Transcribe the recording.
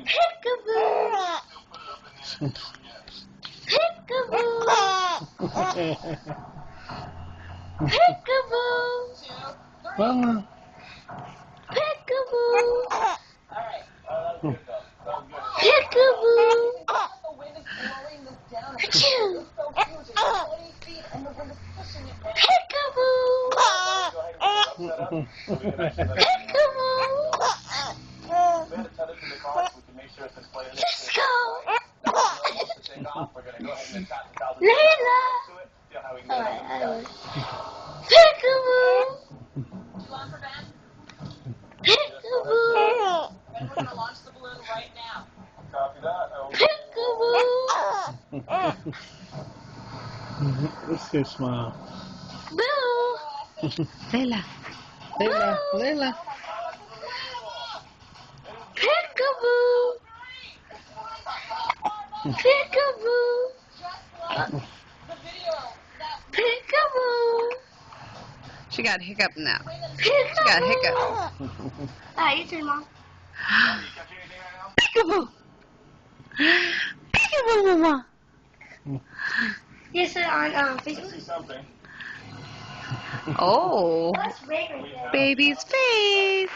Peekaboo! Peekaboo! Peekaboo! Well, Peekaboo! Peekaboo! Achoo! Peekaboo! Peekaboo! Let's go! Layla! Peekaboo! Peekaboo! Peekaboo! let's go smile. Boo! Layla. Layla. Layla. Peekaboo! Peekaboo! Peekaboo! She got hiccup now. Peekaboo! She got hiccup. Alright, your turn, Mom. Peekaboo! Peekaboo, Mama! Yes, sir, on Facebook. Oh, That's big right there. baby's face.